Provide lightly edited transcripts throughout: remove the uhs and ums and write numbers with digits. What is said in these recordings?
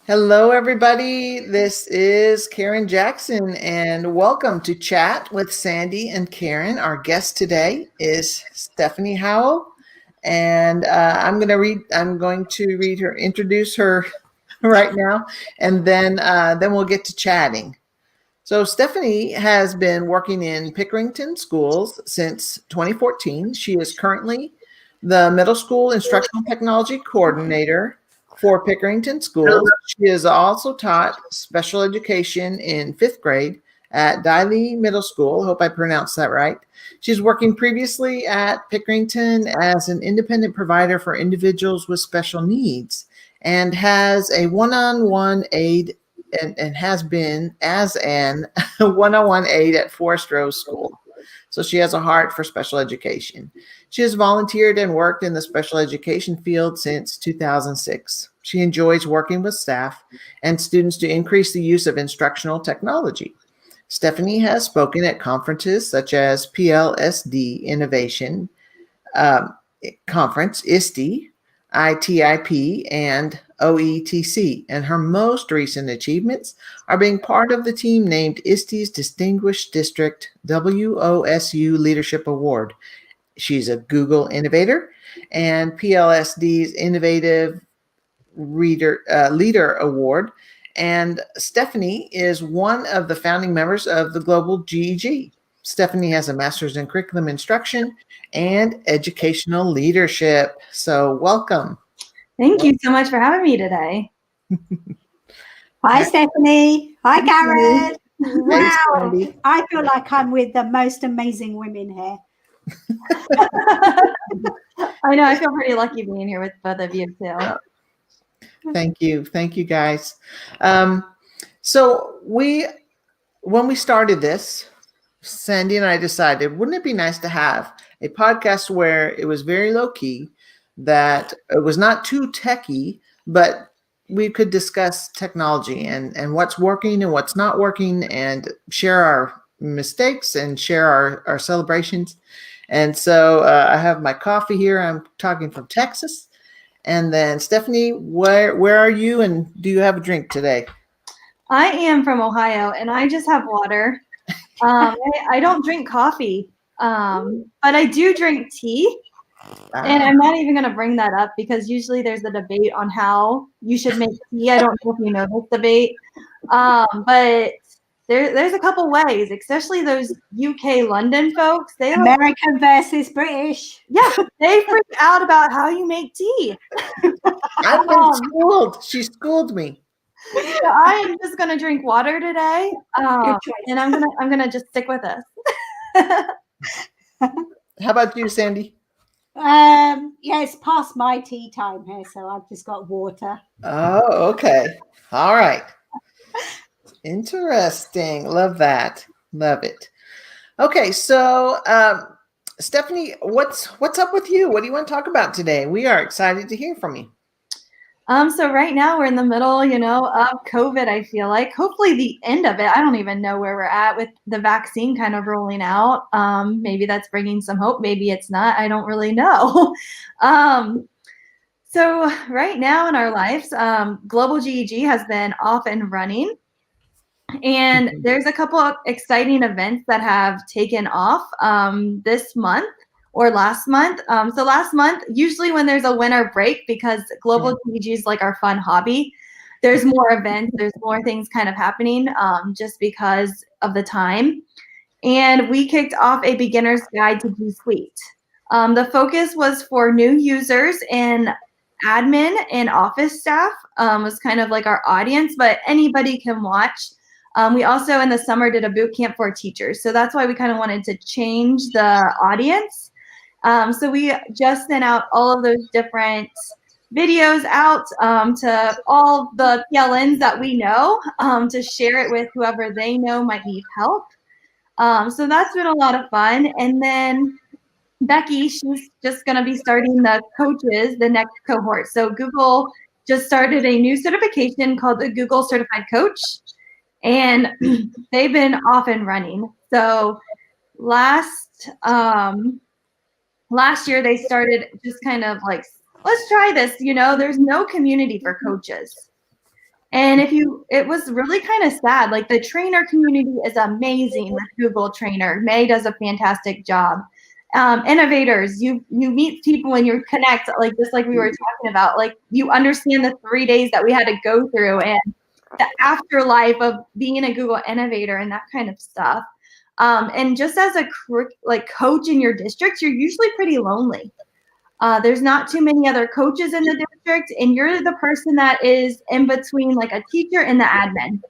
Hello, everybody. This is Karen Jackson, and welcome to Chat with Sandy and Karen. Our guest today is Stephanie Howell, and I'm going to read her, introduce her right now, and then we'll get to chatting. So Stephanie has been working in Pickerington schools since 2014. She is currently the middle school instructional technology coordinator for Pickerington schools. She has also taught special education in fifth grade at Diley Middle School. Hope I pronounced that right. She's working previously at Pickerington as an independent provider for individuals with special needs and has a one-on-one aid and has been as an one-on-one aide at Forest Rose School. So she has a heart for special education. She has volunteered and worked in the special education field since 2006. She enjoys working with staff and students to increase the use of instructional technology. Stephanie has spoken at conferences such as PLSD Innovation Conference, ISTE, ITIP, and OETC, and her most recent achievements are being part of the team named ISTE's Distinguished District WOSU Leadership Award. She's a Google Innovator and PLSD's Innovative Leader Award, and Stephanie is one of the founding members of the Global GEG. Stephanie has a master's in curriculum instruction and educational leadership. So welcome. Thank you so much for having me today. Hi, Stephanie. Hi, Karen. Wow. Hey, I feel like I'm with the most amazing women here. I know, I feel pretty lucky being here with both of you too. Thank you. Thank you, guys. So when we started this, Sandy and I decided, wouldn't it be nice to have a podcast where it was very low key, that it was not too techy, but we could discuss technology and what's working and what's not working and share our mistakes and share our celebrations. And so I have my coffee here. I'm talking from Texas. And then Stephanie, where are you, and do you have a drink today? I am from Ohio and I just have water. I don't drink coffee, but I do drink tea. And I'm not even going to bring that up because usually there's a debate on how you should make tea. I don't know if you know this debate, but there's a couple ways, especially those UK London folks. They American versus British. Yeah, they freak out about how you make tea. I've been schooled. She schooled me. So I am just gonna drink water today, and I'm gonna just stick with this. How about you, Sandy? Yeah, it's past my tea time here, so I've just got water. Oh, okay. All right. Interesting. Love that. Love it. Okay, so Stephanie, what's up with you? What do you want to talk about today? We are excited to hear from you. So right now we're in the middle, of COVID, I feel like. Hopefully the end of it. I don't even know where we're at with the vaccine kind of rolling out. Maybe that's bringing some hope. Maybe it's not. I don't really know. So right now in our lives, Global GEG has been off and running. And there's a couple of exciting events that have taken off this month or last month. So last month, usually when there's a winter break, because Global GEG is like our fun hobby, there's more events, there's more things kind of happening just because of the time. And we kicked off a beginner's guide to G Suite. The focus was for new users and admin and office staff was kind of like our audience, but anybody can watch. We also in the summer did a boot camp for teachers. So that's why we kind of wanted to change the audience. So we just sent out all of those different videos out to all the PLNs that we know to share it with whoever they know might need help. So that's been a lot of fun. And then Becky, she's just going to be starting the coaches, the next cohort. So Google just started a new certification called the Google Certified Coach. And they've been off and running. So last year they started just kind of like, let's try this. There's no community for coaches. And it was really kind of sad. Like the trainer community is amazing with Google Trainer. May does a fantastic job. Innovators, you meet people and you connect, like just like we were talking about. Like you understand the 3 days that we had to go through and the afterlife of being a Google innovator and that kind of stuff. And just as a coach in your district, you're usually pretty lonely. There's not too many other coaches in the district, and you're the person that is in between like a teacher and the admin.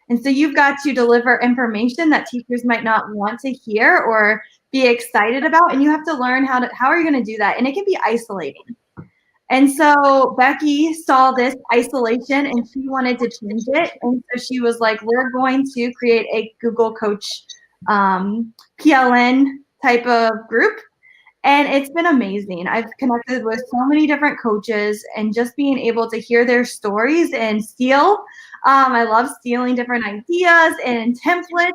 And so you've got to deliver information that teachers might not want to hear or be excited about, and you have to learn how are you going to do that? And it can be isolating. And so Becky saw this isolation and she wanted to change it. And so she was like, we're going to create a Google Coach PLN type of group. And it's been amazing. I've connected with so many different coaches and just being able to hear their stories and steal. I love stealing different ideas and templates.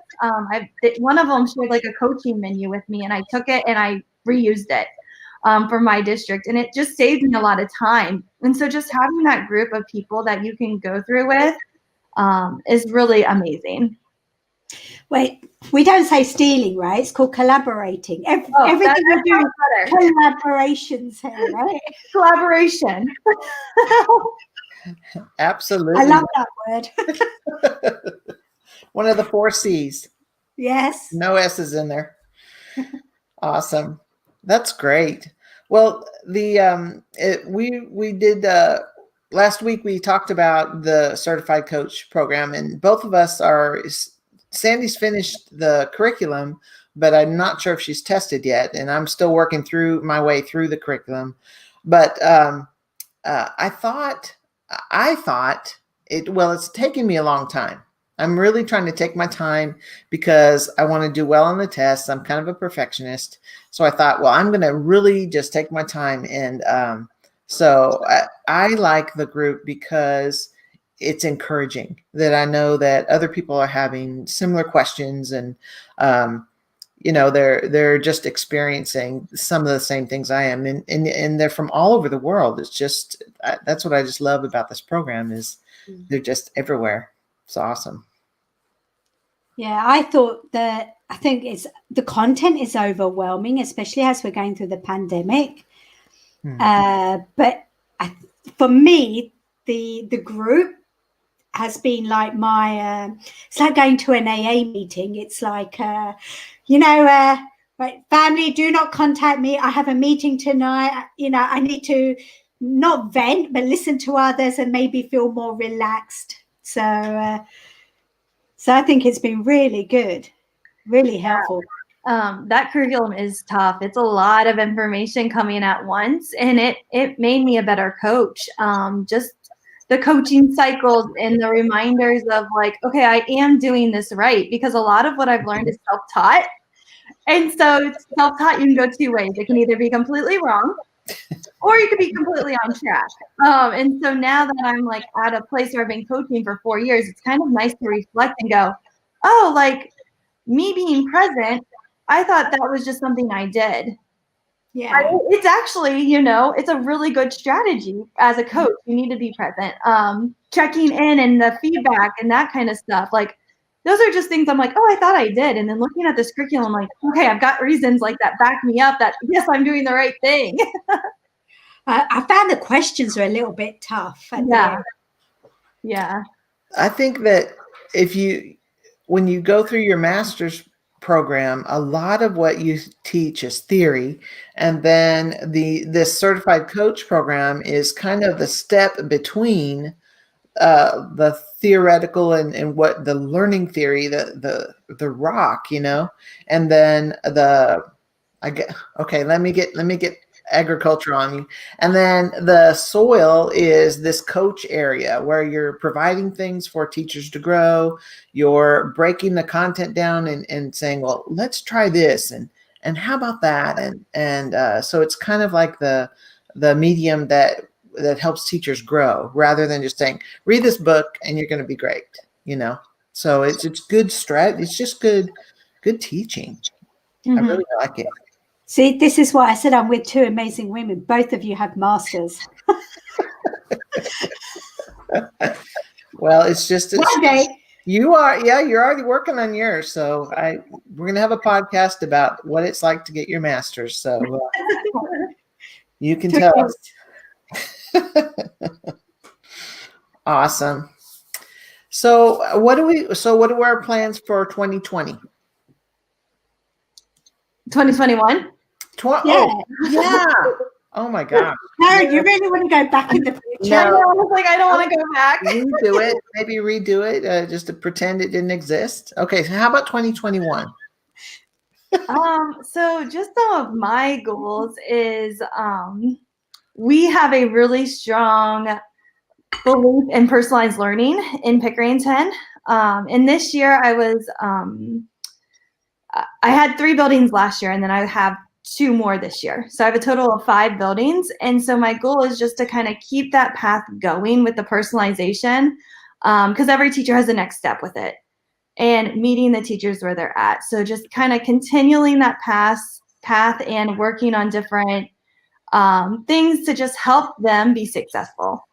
One of them shared like a coaching menu with me, and I took it and I reused it for my district. And it just saved me a lot of time. And so just having that group of people that you can go through with is really amazing. Wait, we don't say stealing, right? It's called collaborating. Everything we're doing collaborations here, right? Collaboration. Absolutely. I love that word. One of the 4 C's. Yes. No S's in there. Awesome. That's great. Well, we did last week. We talked about the certified coach program, and both of us are. Sandy's finished the curriculum, but I'm not sure if she's tested yet, and I'm still working through my way through the curriculum. But I thought it's taken me a long time. I'm really trying to take my time because I want to do well on the tests. I'm kind of a perfectionist. So I thought, well, I'm going to really just take my time. And so I like the group because it's encouraging that I know that other people are having similar questions and, they're just experiencing some of the same things I am, and they're from all over the world. It's just, that's what I just love about this program is they're just everywhere. It's awesome. Yeah, I think the content is overwhelming, especially as we're going through the pandemic. But for me, the group has been like it's like going to an AA meeting. It's like, right, family, do not contact me. I have a meeting tonight. I need to not vent, but listen to others and maybe feel more relaxed. So I think it's been really good, really helpful. That curriculum is tough. It's a lot of information coming at once, and it made me a better coach. Just the coaching cycles and the reminders of like, okay, I am doing this right, because a lot of what I've learned is self-taught. And so self-taught, you can go 2 ways. It can either be completely wrong or you could be completely on track. And so now that I'm like at a place where I've been coaching for 4 years, it's kind of nice to reflect and go, oh, like me being present, I thought that was just something I did. Yeah. It's actually, it's a really good strategy as a coach. You need to be present. Checking in and the feedback and that kind of stuff. Like, those are just things I'm like, oh, I thought I did. And then looking at this curriculum, like, okay, I've got reasons like that back me up that, yes, I'm doing the right thing. I found the questions are a little bit tough. Yeah. I think that when you go through your master's program, a lot of what you teach is theory, and then this certified coach program is kind of the step between the theoretical and what the learning theory, the rock, and then let me get agriculture on you. And then the soil is this coach area where you're providing things for teachers to grow. You're breaking the content down and saying, well, let's try this. And how about that? And so it's kind of like the medium that helps teachers grow rather than just saying, read this book and you're going to be great. So it's good strat. It's just good teaching. Mm-hmm. I really like it. See, this is why I said I'm with 2 amazing women. Both of you have masters. Well, it's just One day. you're already working on yours. So we're gonna have a podcast about what it's like to get your master's. So you can tell us. Awesome. So what are our plans for 2020? 2021? Yeah. Oh my gosh. No, you really want to go back in the future? No. I was like, I don't want to go back. Redo it. Maybe redo it just to pretend it didn't exist. Okay, so how about 2021? So just some of my goals is we have a really strong belief in personalized learning in Pickerington. And this year I had 3 buildings last year, and then I have 2 more this year. So I have a total of 5 buildings. And so my goal is just to kind of keep that path going with the personalization, because every teacher has a next step with it, and meeting the teachers where they're at. So just kind of continuing that path and working on different things to just help them be successful.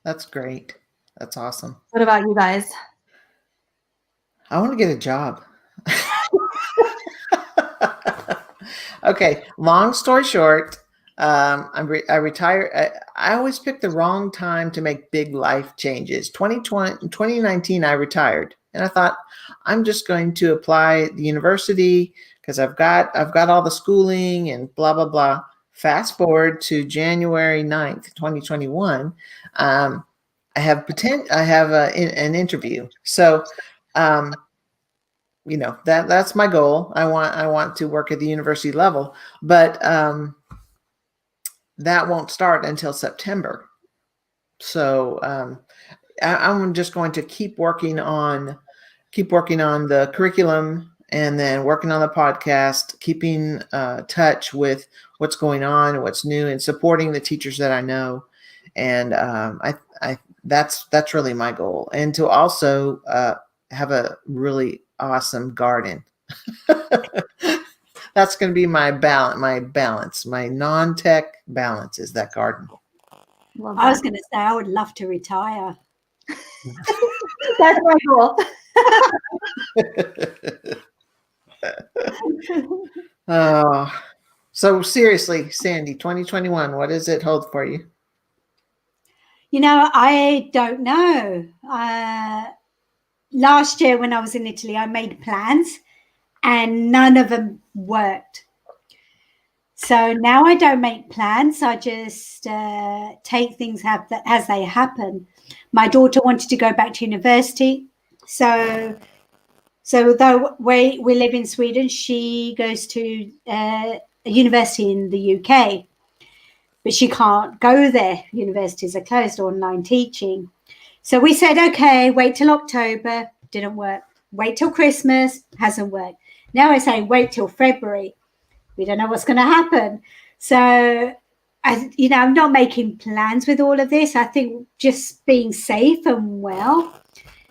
That's great. That's awesome. What about you guys? I want to get a job. Okay, long story short, I retired. I always pick the wrong time to make big life changes. 2019, I retired, and I thought I'm just going to apply at the university because I've got all the schooling and blah blah blah. Fast forward to January 9th, 2021. I have an interview. So, that's my goal. I want to work at the university level, but that won't start until September. So I'm just going to keep working on the curriculum, and then working on the podcast, keeping touch with what's going on, what's new, and supporting the teachers that I know. And that's really my goal, and to also have a really awesome garden. That's going to be my balance, my non-tech balance is that garden. I was going to say, I would love to retire. That's my goal. So seriously, Sandy, 2021, what does it hold for you? I don't know. Last year when I was in Italy, I made plans and none of them worked. So now I don't make plans. I just take things as they happen. My daughter wanted to go back to university. So though we live in Sweden, she goes to a university in the UK, but she can't go there. Universities are closed, online teaching. So we said, okay, wait till October. Didn't work. Wait till Christmas. Hasn't worked. Now I say wait till February. We don't know what's going to happen. So, I'm not making plans with all of this. I think just being safe and well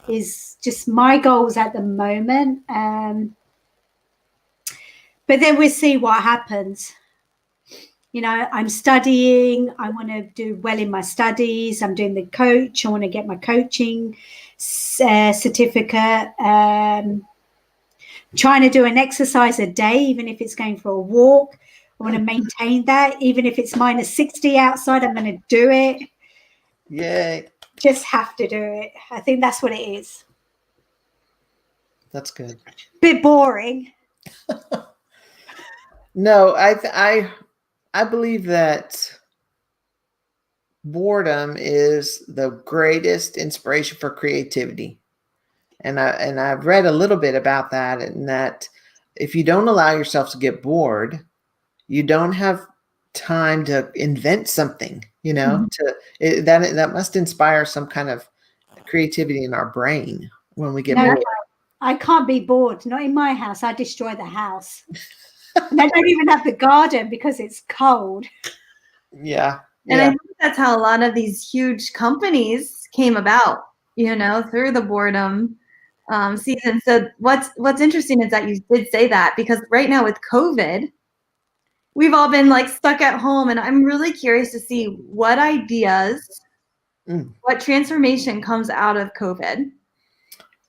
is just my goals at the moment. But then we'll see what happens. I'm studying. I want to do well in my studies. I'm doing the coach. I want to get my coaching certificate. Trying to do an exercise a day, even if it's going for a walk. I want to maintain that. Even if it's -60 outside, I'm going to do it. Yay. Just have to do it. I think that's what it is. That's good. Bit boring. No, I believe that boredom is the greatest inspiration for creativity. And I've read a little bit about that, and that if you don't allow yourself to get bored, you don't have time to invent something, mm-hmm. That must inspire some kind of creativity in our brain when we get bored. I can't be bored. Not in my house. I destroy the house. And I don't even have the garden because it's cold. Yeah. And I think that's how a lot of these huge companies came about, through the boredom season. So what's interesting is that you did say that, because right now with COVID, we've all been stuck at home, and I'm really curious to see what ideas What transformation comes out of COVID?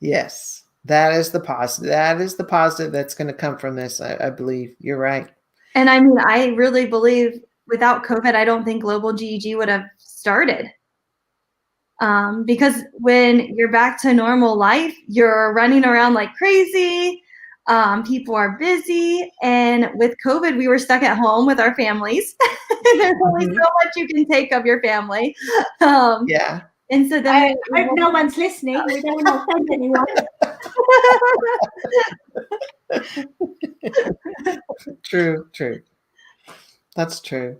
Yes, that is the positive. That is the positive that's going to come from this. I believe you're right. And I mean, I really believe without COVID, I don't think global GEG would have started. Because when you're back to normal life, you're running around like crazy. People are busy. And with COVID, we were stuck at home with our families. There's only so much you can take of your family. Yeah. And so then I hope no one's listening. We don't want to offend anyone. True. That's true.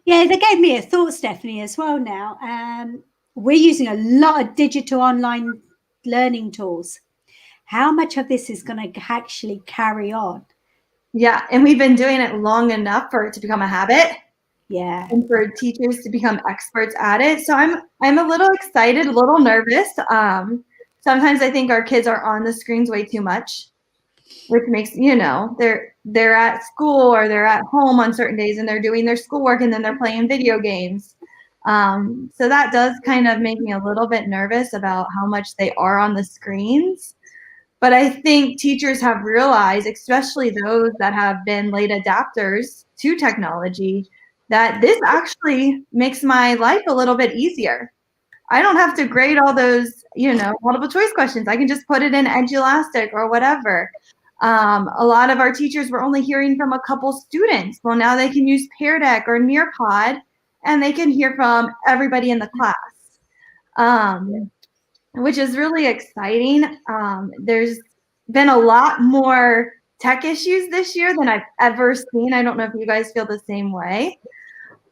Yeah, they gave me a thought, Stephanie, as well now. We're using a lot of digital online learning tools. How much of this is going to actually carry on? Yeah, and we've been doing it long enough for it to become a habit. Yeah. And for teachers to become experts at it. So I'm a little excited, a little nervous. Sometimes I think our kids are on the screens way too much, which makes, they're at school or they're at home on certain days and they're doing their schoolwork and then they're playing video games. So that does kind of make me a little bit nervous about how much they are on the screens. But I think teachers have realized, especially those that have been late adapters to technology, that this actually makes my life a little bit easier. I don't have to grade all those, multiple choice questions. I can just put it in Edulastic or whatever. A lot of our teachers were only hearing from a couple students. Well, now they can use Pear Deck or Nearpod, and they can hear from everybody in the class, which is really exciting. There's been a lot more tech issues this year than I've ever seen. I don't know if you guys feel the same way.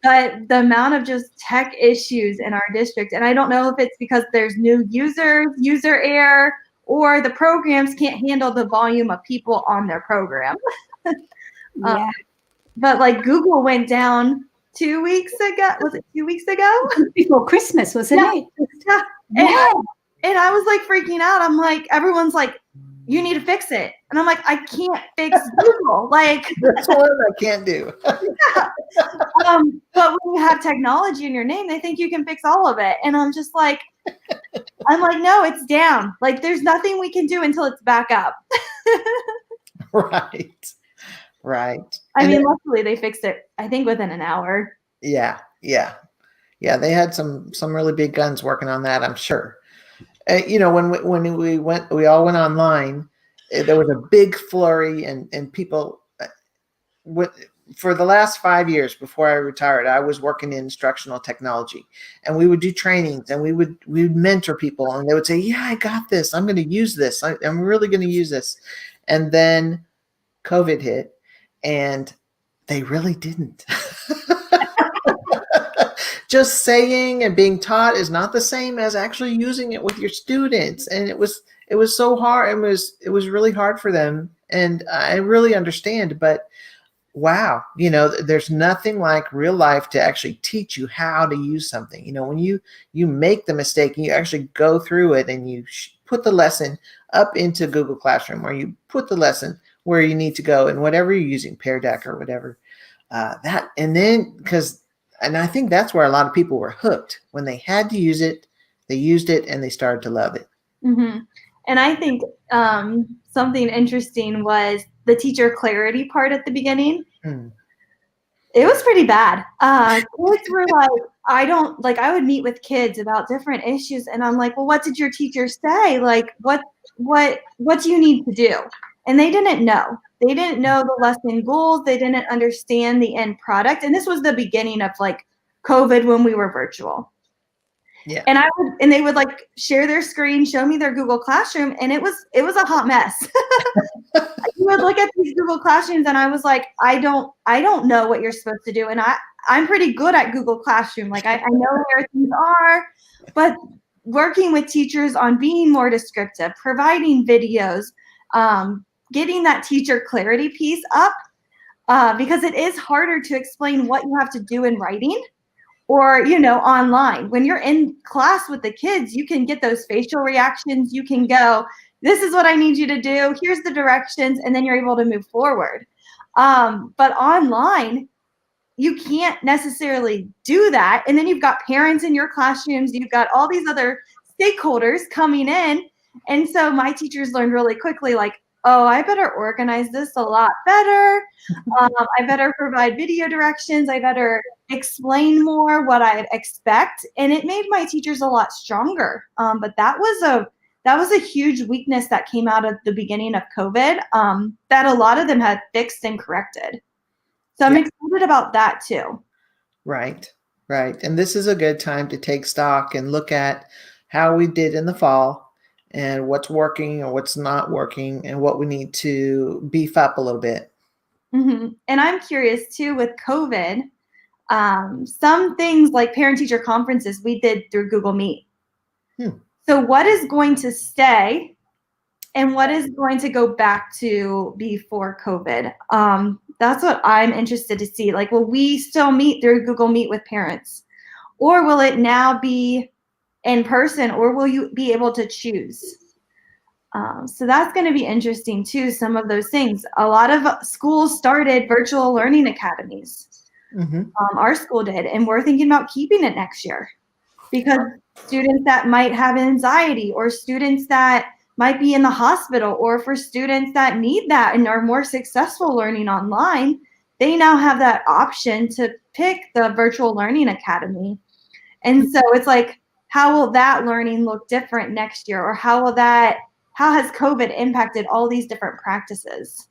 But the amount of just tech issues in our district, and I don't know if it's because there's new users, user error, or the programs can't handle the volume of people on their program. Yeah. But like Google went down 2 weeks ago. Was it 2 weeks ago? Before Christmas, wasn't it? Yeah. And I was like freaking out. I'm like, everyone's like, you need to fix it. And I'm like, I can't fix Google. Like, that's what I can't do. Yeah. But when you have technology in your name, they think you can fix all of it. And I'm just like, no, it's down. Like, there's nothing we can do until it's back up. Right. I mean, luckily they fixed it, I think, within an hour. Yeah. They had some really big guns working on that, I'm sure. When we all went online, there was a big flurry and people. For the last 5 years before I retired, I was working in instructional technology, and we would do trainings and we would mentor people, and they would say, "Yeah, I got this. I'm going to use this. I'm really going to use this." And then COVID hit, and they really didn't. Just saying and being taught is not the same as actually using it with your students. And it was so hard. It was really hard for them. And I really understand, but wow, there's nothing like real life to actually teach you how to use something. When you make the mistake and you actually go through it and you put the lesson up into Google Classroom, or you put the lesson where you need to go and whatever you're using, Pear Deck or whatever, and I think that's where a lot of people were hooked. When they had to use it, they used it and they started to love it. Mm-hmm. And I think something interesting was the teacher clarity part at the beginning. It was pretty bad. Kids were like, I would meet with kids about different issues, and I'm like, well, what did your teacher say? Like, what do you need to do? And they didn't know. They didn't know the lesson goals. They didn't understand the end product. And this was the beginning of like COVID when we were virtual. Yeah. And they would like share their screen, show me their Google Classroom, and it was a hot mess. You would look at these Google Classrooms and I was like, I don't know what you're supposed to do. And I'm pretty good at Google Classroom. Like I know where things are, but working with teachers on being more descriptive, providing videos, getting that teacher clarity piece up, because it is harder to explain what you have to do in writing or, online. When you're in class with the kids, you can get those facial reactions. You can go, this is what I need you to do. Here's the directions. And then you're able to move forward. But online, you can't necessarily do that. And then you've got parents in your classrooms, you've got all these other stakeholders coming in. And so my teachers learned really quickly, like, oh, I better organize this a lot better. I better provide video directions. I better explain more what I expect. And it made my teachers a lot stronger. But that was a huge weakness that came out of the beginning of COVID, that a lot of them had fixed and corrected. So I'm excited about that too. Right. And this is a good time to take stock and look at how we did in the fall and what's working or what's not working and what we need to beef up a little bit. Mm-hmm. And I'm curious too, with COVID, some things like parent-teacher conferences we did through Google Meet. So what is going to stay and what is going to go back to before COVID? That's what I'm interested to see. Like, will we still meet through Google Meet with parents? Or will it now be in person, or will you be able to choose? So that's going to be interesting too, some of those things. A lot of schools started virtual learning academies. Our school did, and we're thinking about keeping it next year because students that might have anxiety, or students that might be in the hospital, or for students that need that and are more successful learning online, they now have that option to pick the virtual learning academy. And so it's like, how will that learning look different next year? Or how has COVID impacted all these different practices?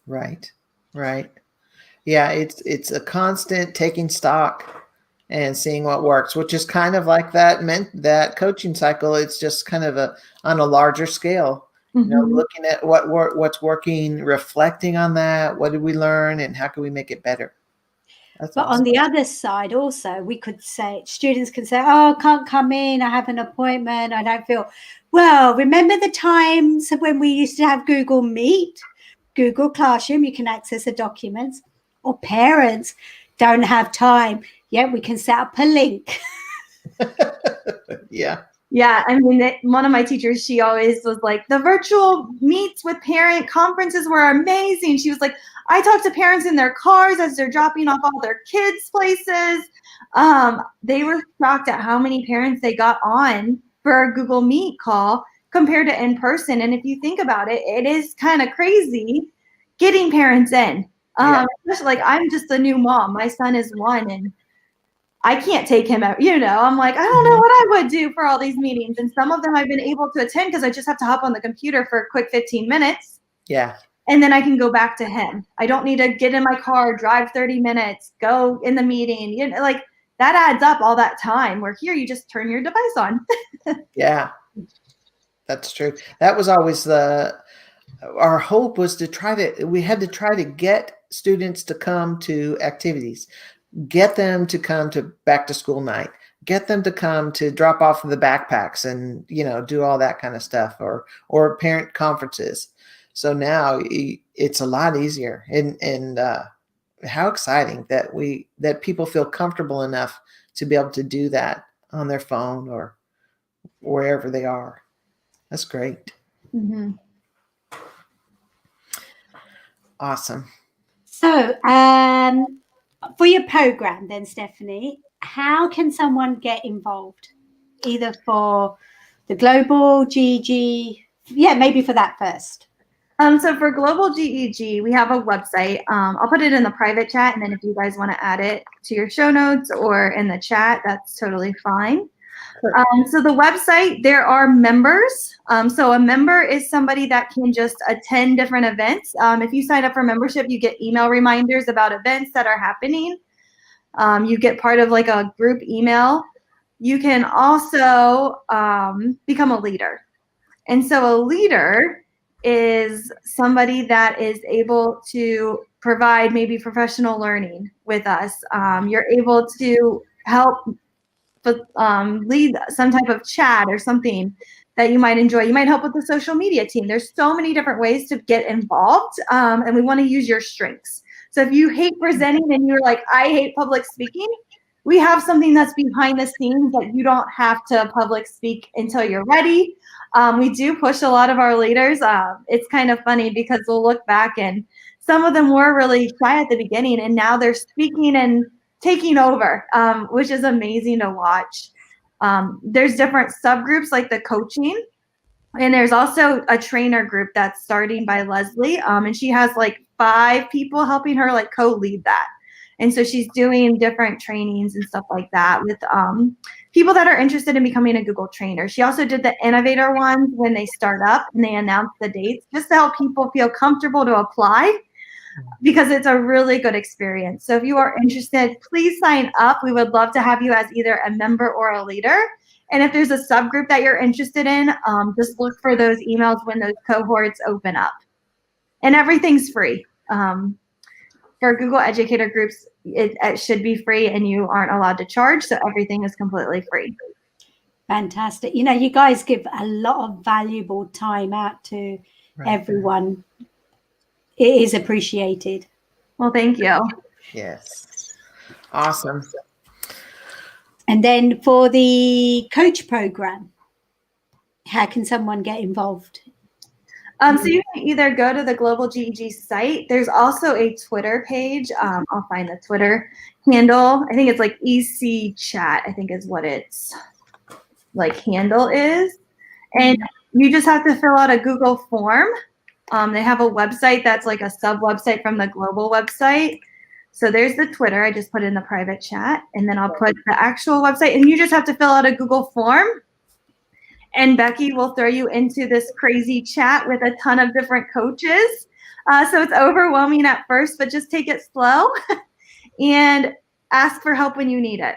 Right. Yeah, it's a constant taking stock and seeing what works, which is kind of like that coaching cycle. It's just kind of on a larger scale, looking at what's working, reflecting on that. What did we learn and how can we make it better? That's but awesome. On the other side also, we could say, students can say, oh, I can't come in, I have an appointment, I don't feel well. Remember the times when we used to have Google Meet, Google Classroom, you can access the documents, or parents don't have time. Yeah, we can set up a link. Yeah, I mean, one of my teachers, she always was like, the virtual meets with parent conferences were amazing. She was like, I talk to parents in their cars as they're dropping off all their kids' places. They were shocked at how many parents they got on for a Google Meet call compared to in person. And if you think about it, it is kind of crazy getting parents in. Especially like, I'm just a new mom. My son is 1 and I can't take him out, I'm like, I don't know what I would do for all these meetings. And some of them I've been able to attend because I just have to hop on the computer for a quick 15 minutes. Yeah. And then I can go back to him. I don't need to get in my car, drive 30 minutes, go in the meeting. Like that adds up all that time, where here you just turn your device on. Yeah, that's true. That was always our hope was we had to try to get students to come to activities, get them to come to back to school night, get them to come to drop off the backpacks and, do all that kind of stuff, or parent conferences. So now it's a lot easier, and how exciting that people feel comfortable enough to be able to do that on their phone or wherever they are. That's great. Mm-hmm. Awesome. So, for your program then, Stephanie, how can someone get involved? Either for the Global GEG, maybe for that first. So for Global GEG, we have a website. I'll put it in the private chat, and then if you guys want to add it to your show notes or in the chat, that's totally fine. So the website, there are members. So a member is somebody that can just attend different events. If you sign up for membership, you get email reminders about events that are happening. You get part of like a group email. You can also become a leader. And so a leader is somebody that is able to provide maybe professional learning with us. You're able to help lead some type of chat or something that you might enjoy. You might help with the social media team. There's so many different ways to get involved, and we want to use your strengths. So if you hate presenting and you're like, I hate public speaking, we have something that's behind the scenes that you don't have to public speak until you're ready. We do push a lot of our leaders. It's kind of funny because we'll look back and some of them were really shy at the beginning, and now they're speaking and taking over, which is amazing to watch. There's different subgroups like the coaching, and there's also a trainer group that's starting by Leslie, and she has like 5 people helping her like co-lead that. And so she's doing different trainings and stuff like that with people that are interested in becoming a Google trainer. She also did the innovator ones when they start up and they announce the dates, just to help people feel comfortable to apply, because it's a really good experience. So if you are interested, please sign up. We would love to have you as either a member or a leader. And if there's a subgroup that you're interested in, just look for those emails when those cohorts open up. And everything's free. For Google Educator groups, it should be free, and you aren't allowed to charge, so everything is completely free. Fantastic. You know, you guys give a lot of valuable time out to everyone. It is appreciated. Well, thank you. Yes. Awesome. And then for the coach program, how can someone get involved? So you can either go to the Global GEG site. There's also a Twitter page. I'll find the Twitter handle. I think it's like EC Chat, I think is what its like handle is. And you just have to fill out a Google form. They have a website that's like a sub website from the global website. So there's the Twitter. I just put in the private chat, and then I'll put the actual website, and you just have to fill out a Google form. And Becky will throw you into this crazy chat with a ton of different coaches. So it's overwhelming at first, but just take it slow and ask for help when you need it.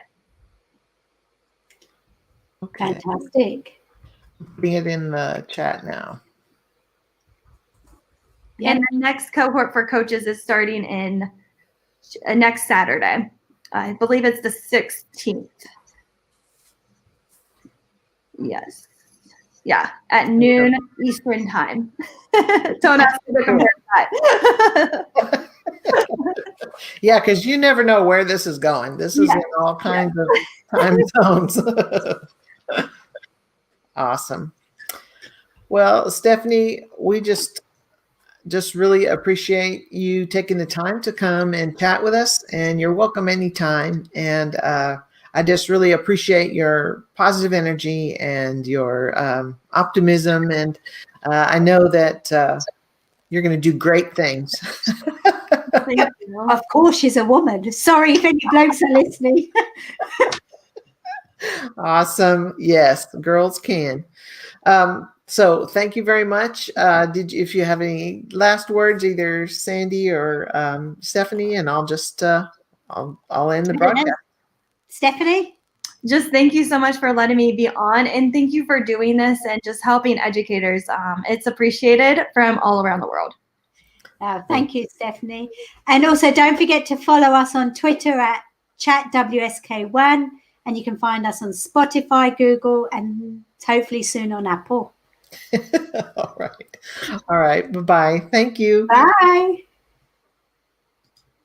Okay. Fantastic. Putting it in the chat now. And the next cohort for coaches is starting in next Saturday. I believe it's the 16th. Yes. Yeah, at noon Eastern time. Don't ask me to compare that. Yeah, because you never know where this is going. This is in all kinds of time zones. Awesome. Well, Stephanie, we just really appreciate you taking the time to come and chat with us, and you're welcome anytime. And I just really appreciate your positive energy and your optimism. And I know that you're going to do great things. Thank you. Of course, she's a woman. Sorry if any blokes are listening. Awesome. Yes, girls can. So thank you very much. If you have any last words, either Sandy or Stephanie, and I'll just I'll end the broadcast. Stephanie? Just thank you so much for letting me be on, and thank you for doing this and just helping educators. It's appreciated from all around the world. Thank you, Stephanie. And also don't forget to follow us on Twitter at ChatWSK1, and you can find us on Spotify, Google, and hopefully soon on Apple. All right. Bye-bye. Thank you. Bye.